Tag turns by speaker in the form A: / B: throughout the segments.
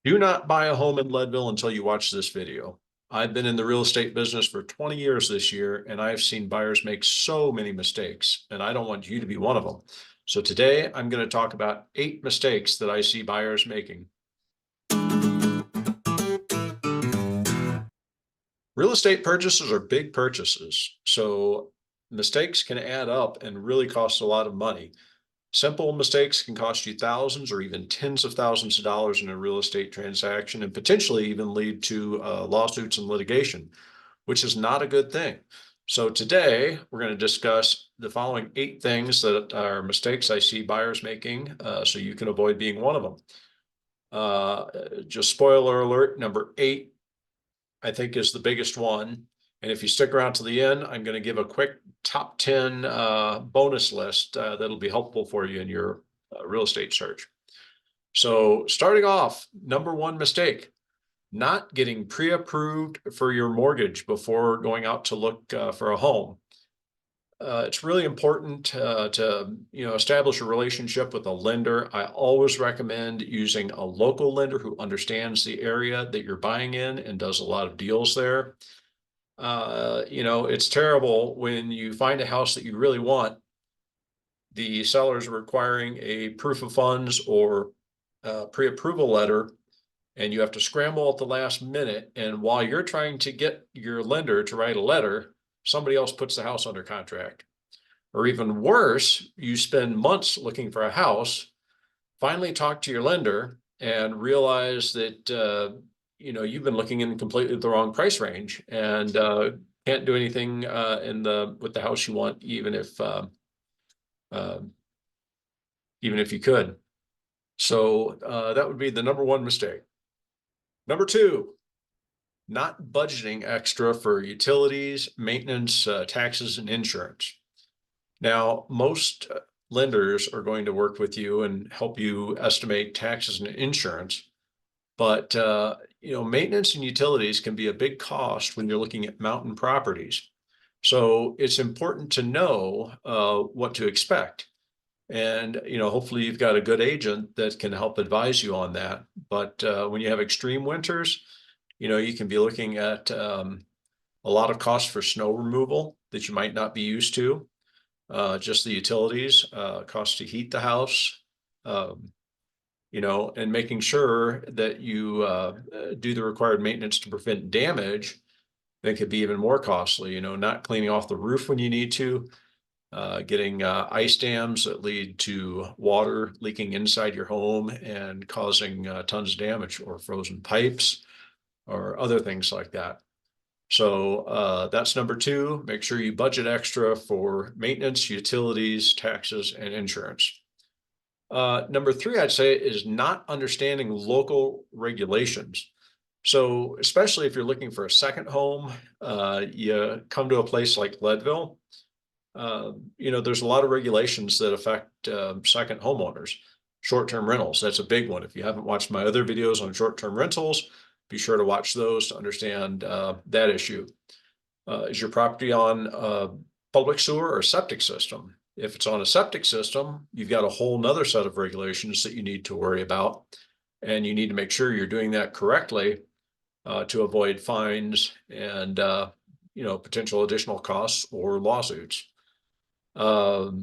A: Do not buy a home in Leadville until you watch this video. I've been in the real estate business for 20 years this year, and I've seen buyers make so many mistakes, and I don't want you to be one of them. So today I'm going to talk about 8 mistakes that I see buyers making. Real estate purchases are big purchases, so mistakes can add up and really cost a lot of money. Simple mistakes can cost you thousands or even tens of thousands of dollars in a real estate transaction and potentially even lead to lawsuits and litigation, which is not a good thing. So today we're going to discuss the following 8 things that are mistakes I see buyers making, so you can avoid being one of them. Just spoiler alert, number 8, I think, is the biggest one. And if you stick around to the end, I'm going to give a quick top 10 bonus list that'll be helpful for you in your real estate search. So starting off, number 1 mistake, not getting pre-approved for your mortgage before going out to look for a home. It's really important to establish a relationship with a lender. I always recommend using a local lender who understands the area that you're buying in and does a lot of deals there. It's terrible when you find a house that you really want, the seller's requiring a proof of funds or pre-approval letter, and you have to scramble at the last minute. And while you're trying to get your lender to write a letter, somebody else puts the house under contract. Or even worse, you spend months looking for a house, finally talk to your lender and realize that you've been looking in completely the wrong price range and can't do anything with the house you want, even if you could. So that would be the number 1 mistake. Number 2, not budgeting extra for utilities, maintenance, taxes, and insurance. Now, most lenders are going to work with you and help you estimate taxes and insurance, but maintenance and utilities can be a big cost when you're looking at mountain properties. So it's important to know what to expect. And hopefully you've got a good agent that can help advise you on that. But when you have extreme winters, you can be looking at a lot of costs for snow removal that you might not be used to. Just the utilities, cost to heat the house, and making sure that you do the required maintenance to prevent damage. That could be even more costly, not cleaning off the roof when you need to, getting ice dams that lead to water leaking inside your home and causing tons of damage, or frozen pipes or other things like that. So that's number 2. Make sure you budget extra for maintenance, utilities, taxes, and insurance. Number 3, I'd say, is not understanding local regulations. So especially if you're looking for a second home, you come to a place like Leadville, there's a lot of regulations that affect second homeowners. Short-term rentals, that's a big one. If you haven't watched my other videos on short-term rentals, be sure to watch those to understand that issue. Is your property on a public sewer or septic system? If it's on a septic system, you've got a whole nother set of regulations that you need to worry about. And you need to make sure you're doing that correctly to avoid fines and potential additional costs or lawsuits. Water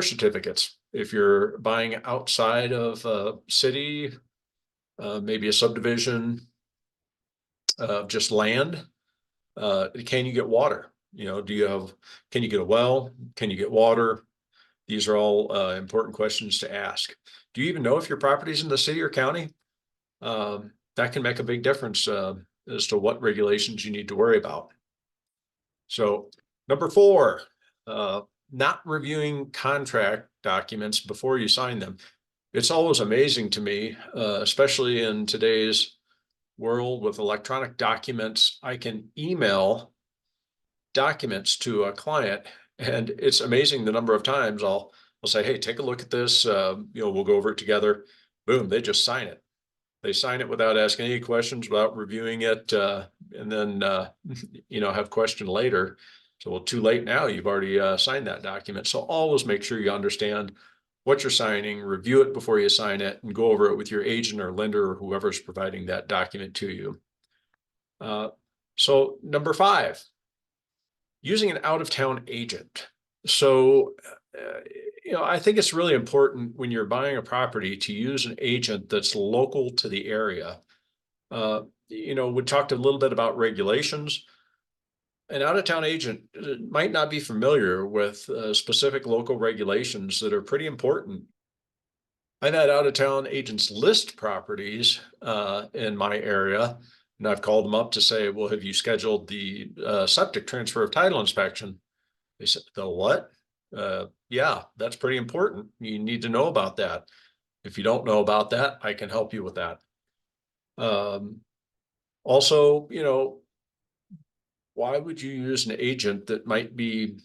A: certificates. If you're buying outside of a city, maybe a subdivision of just land, can you get water? Can you get a well? Can you get water? These are all important questions to ask. Do you even know if your property is in the city or county? That can make a big difference as to what regulations you need to worry about. So number 4, not reviewing contract documents before you sign them. It's always amazing to me, especially in today's world with electronic documents. I can email documents to a client, and it's amazing the number of times I'll say, hey, take a look at this. We'll go over it together. Boom, they just sign it. They sign it without asking any questions, without reviewing it, and then have question later. So, well, too late now. You've already signed that document. So always make sure you understand what you're signing, review it before you sign it, and go over it with your agent or lender or whoever's providing that document to you. So number 5, using an out-of-town agent. So, I think it's really important when you're buying a property to use an agent that's local to the area. We talked a little bit about regulations. An out-of-town agent might not be familiar with specific local regulations that are pretty important. I've had out-of-town agents list properties in my area, and I've called them up to say, well, have you scheduled the septic transfer of title inspection? They said, the what? Yeah, that's pretty important. You need to know about that. If you don't know about that, I can help you with that. Also, why would you use an agent that might be,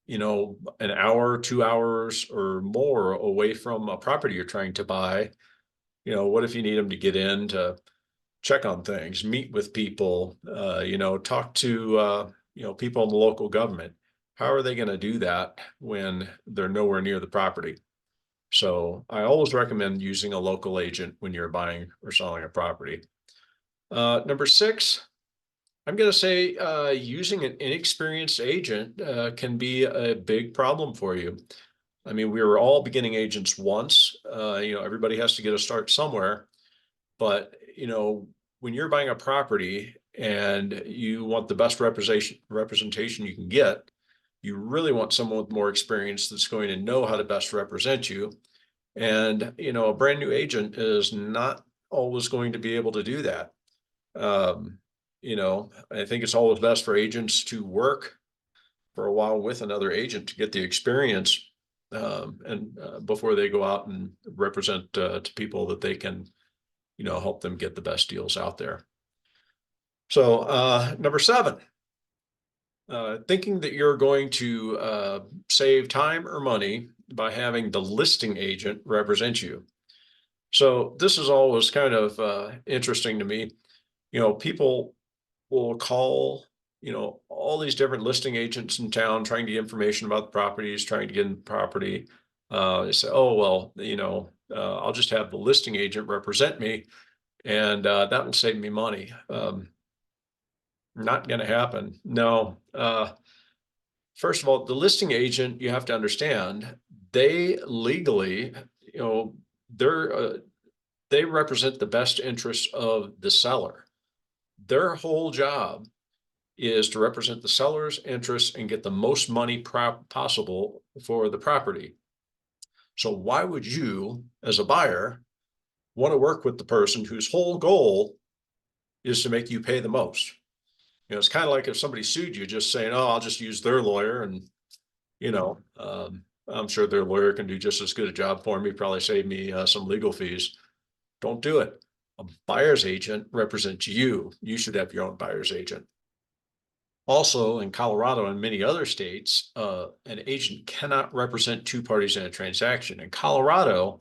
A: an hour, 2 hours or more away from a property you're trying to buy? What if you need them to get in to check on things, meet with people, talk to, people in the local government? How are they going to do that when they're nowhere near the property? So I always recommend using a local agent when you're buying or selling a property. Number 6, I'm going to say using an inexperienced agent can be a big problem for you. I mean, we were all beginning agents once. Everybody has to get a start somewhere. But, when you're buying a property and you want the best representation you can get, you really want someone with more experience that's going to know how to best represent you. And, a brand new agent is not always going to be able to do that. I think it's always best for agents to work for a while with another agent to get the experience and before they go out and represent to people that they can, help them get the best deals out there. So number 7, thinking that you're going to save time or money by having the listing agent represent you. So this is always kind of interesting to me. People will call, all these different listing agents in town trying to get information about the properties, trying to get in the property. They say, oh, well, I'll just have the listing agent represent me and that will save me money. Not going to happen. No. First of all, the listing agent, you have to understand, they legally, they represent the best interests of the seller. Their whole job is to represent the seller's interests and get the most money possible for the property. So why would you, as a buyer, want to work with the person whose whole goal is to make you pay the most? It's kind of like if somebody sued you, just saying, oh, I'll just use their lawyer. And, I'm sure their lawyer can do just as good a job for me, probably save me some legal fees. Don't do it. A buyer's agent represents you. You should have your own buyer's agent. Also, in Colorado and many other states, an agent cannot represent 2 parties in a transaction. In Colorado,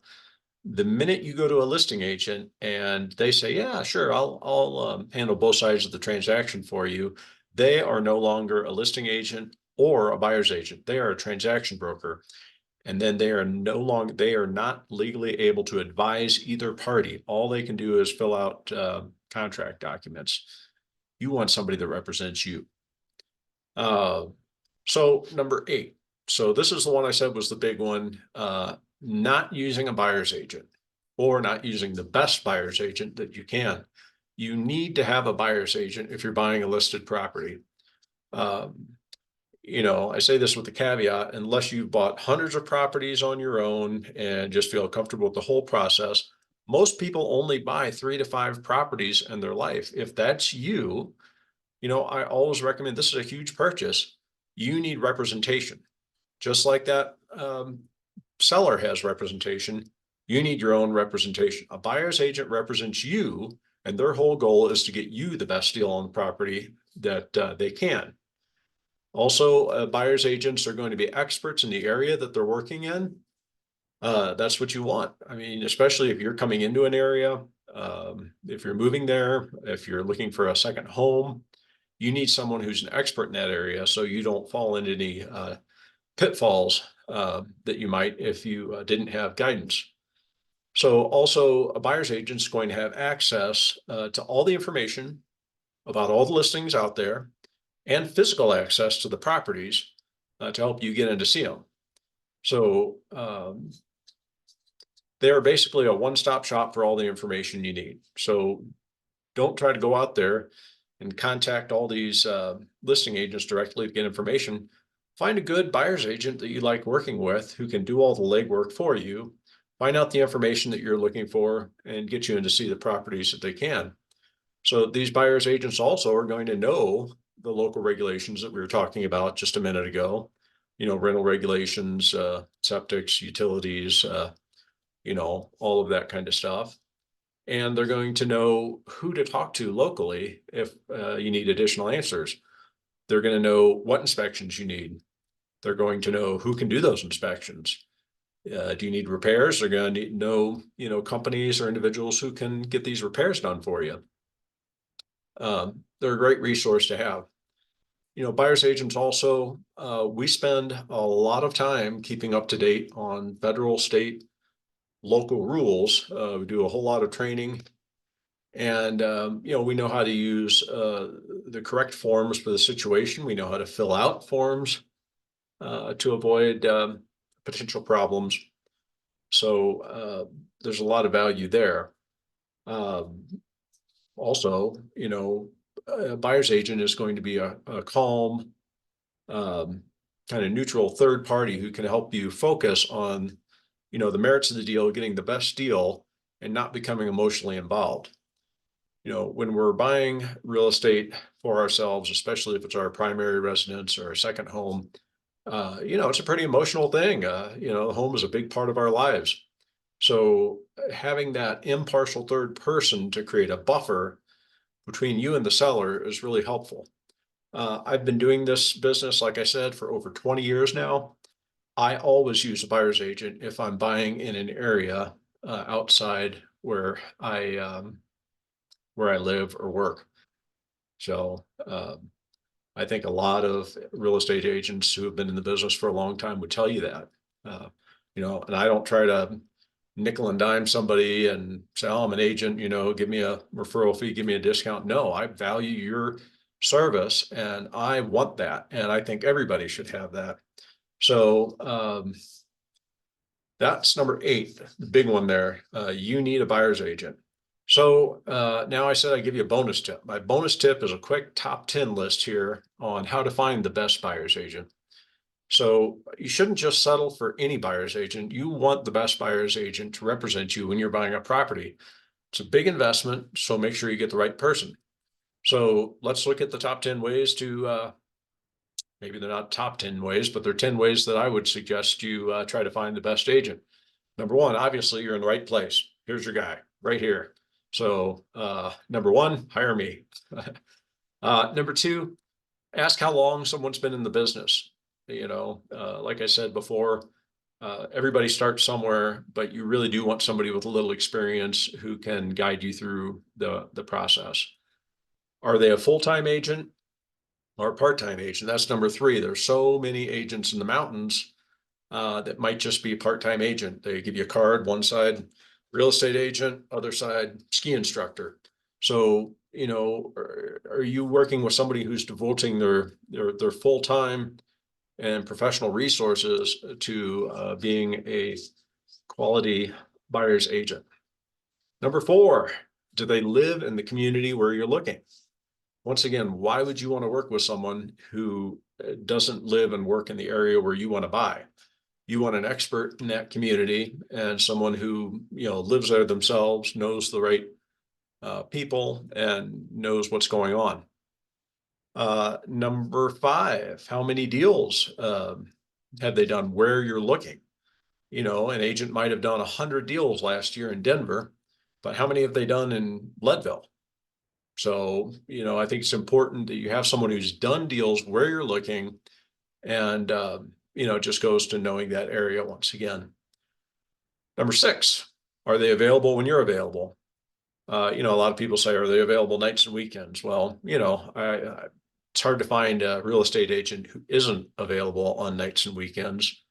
A: the minute you go to a listing agent and they say, yeah, sure, I'll handle both sides of the transaction for you, they are no longer a listing agent or a buyer's agent. They are a transaction broker. And then they are not legally able to advise either party. All they can do is fill out contract documents. You want somebody that represents you. So number 8. So this is the one I said was the big one. Not using a buyer's agent or not using the best buyer's agent that you can. You need to have a buyer's agent if you're buying a listed property. I say this with the caveat, unless you've bought hundreds of properties on your own and just feel comfortable with the whole process. Most people only buy 3 to 5 properties in their life. If that's you, I always recommend, this is a huge purchase. You need representation. Just like that seller has representation, you need your own representation. A buyer's agent represents you, and their whole goal is to get you the best deal on the property that they can. Also, buyer's agents are going to be experts in the area that they're working in. That's what you want. I mean, especially if you're coming into an area, if you're moving there, if you're looking for a second home, you need someone who's an expert in that area so you don't fall into any pitfalls that you might if you didn't have guidance. So also a buyer's agent is going to have access to all the information about all the listings out there and physical access to the properties to help you get in to see them. So they're basically a one-stop shop for all the information you need. So don't try to go out there and contact all these listing agents directly to get information. Find a good buyer's agent that you like working with who can do all the legwork for you, find out the information that you're looking for, and get you in to see the properties that they can. So these buyer's agents also are going to know the local regulations that we were talking about just a minute ago, rental regulations, septics, utilities, all of that kind of stuff. And they're going to know who to talk to locally if you need additional answers. They're going to know what inspections you need. They're going to know who can do those inspections. Do you need repairs? They're going to know, companies or individuals who can get these repairs done for you. They're a great resource to have. Buyer's agents also, we spend a lot of time keeping up to date on federal, state, local rules. We do a whole lot of training, and we know how to use the correct forms for the situation. We know how to fill out forms to avoid potential problems. So there's a lot of value there. Also, a buyer's agent is going to be a calm, kind of neutral third party who can help you focus on, the merits of the deal, getting the best deal, and not becoming emotionally involved. When we're buying real estate for ourselves, especially if it's our primary residence or a second home, it's a pretty emotional thing. The home is a big part of our lives. So having that impartial third person to create a buffer between you and the seller is really helpful. I've been doing this business, like I said, for over 20 years now. I always use a buyer's agent if I'm buying in an area outside where I live or work. So I think a lot of real estate agents who have been in the business for a long time would tell you that. And I don't try to nickel and dime somebody and say, oh, I'm an agent, give me a referral fee, give me a discount. No, I value your service and I want that. And I think everybody should have that. So that's number 8, the big one there. You need a buyer's agent. So now I said I'd give you a bonus tip. My bonus tip is a quick top 10 list here on how to find the best buyer's agent. So you shouldn't just settle for any buyer's agent. You want the best buyer's agent to represent you when you're buying a property. It's a big investment, so make sure you get the right person. So let's look at the top 10 ways to, maybe they're not top 10 ways, but they're 10 ways that I would suggest you try to find the best agent. Number 1, obviously you're in the right place. Here's your guy right here. So number 1, hire me. Number 2, ask how long someone's been in the business. Like I said before, everybody starts somewhere, but you really do want somebody with a little experience who can guide you through the process. Are they a full-time agent or a part-time agent? That's number 3. There's so many agents in the mountains that might just be a part-time agent. They give you a card, one side real estate agent, other side ski instructor. So, are you working with somebody who's devoting their full-time and professional resources to being a quality buyer's agent? Number 4, do they live in the community where you're looking? Once again, why would you want to work with someone who doesn't live and work in the area where you want to buy? You want an expert in that community and someone who, lives there themselves, knows the right people, and knows what's going on. Number 5, how many deals have they done where you're looking? An agent might have done 100 deals last year in Denver, but how many have they done in Leadville? So, I think it's important that you have someone who's done deals where you're looking, and, it just goes to knowing that area once again. Number 6, are they available when you're available? A lot of people say, are they available nights and weekends? Well, it's hard to find a real estate agent who isn't available on nights and weekends.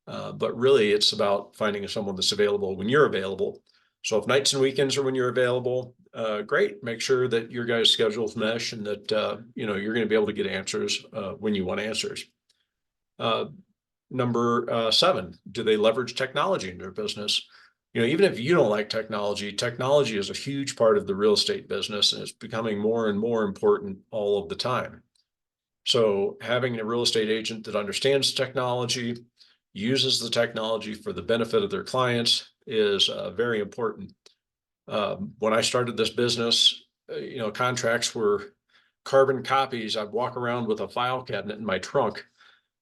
A: But really it's about finding someone that's available when you're available. So if nights and weekends are when you're available, great. Make sure that your guys' schedules mesh and that, you're going to be able to get answers when you want answers. Number 7, do they leverage technology in their business? Even if you don't like technology, technology is a huge part of the real estate business, and it's becoming more and more important all of the time. So having a real estate agent that understands technology, uses the technology for the benefit of their clients is very important. When I started this business, contracts were carbon copies. I'd walk around with a file cabinet in my trunk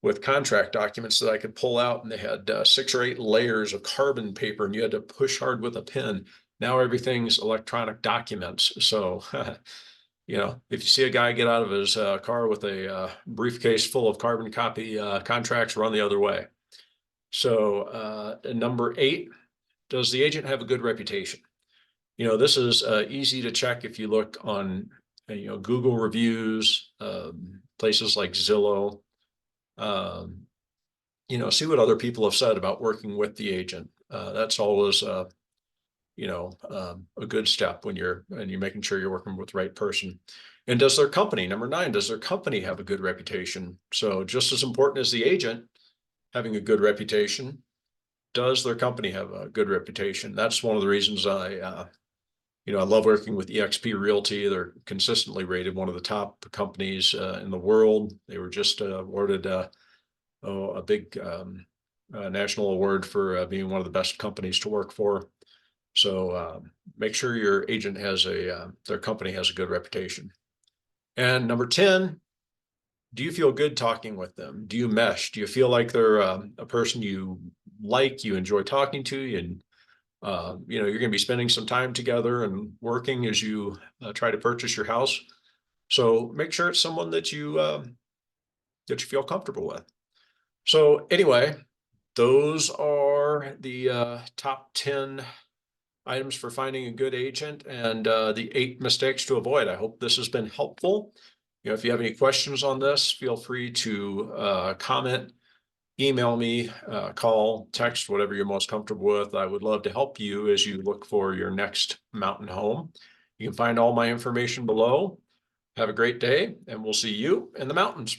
A: with contract documents that I could pull out, and they had 6 or 8 layers of carbon paper, and you had to push hard with a pen. Now everything's electronic documents. So, if you see a guy get out of his car with a briefcase full of carbon copy contracts, run the other way. So, number 8, does the agent have a good reputation? This is easy to check if you look on, Google reviews, places like Zillow. See what other people have said about working with the agent. That's always, a good step when you're making sure you're working with the right person. And does their company, number 9, does their company have a good reputation? So just as important as the agent having a good reputation, does their company have a good reputation? That's one of the reasons I love working with eXp Realty. They're consistently rated one of the top companies in the world. They were just awarded a big national award for being one of the best companies to work for. So make sure your agent has their company has a good reputation. And number 10, do you feel good talking with them? Do you mesh? Do you feel like they're a person you like, you enjoy talking to, and you're going to be spending some time together and working as you try to purchase your house? So make sure it's someone that you feel comfortable with. So anyway, those are the top 10 items for finding a good agent and the 8 mistakes to avoid. I hope this has been helpful. If you have any questions on this, feel free to comment, email me, call, text, whatever you're most comfortable with. I would love to help you as you look for your next mountain home. You can find all my information below. Have a great day, and we'll see you in the mountains.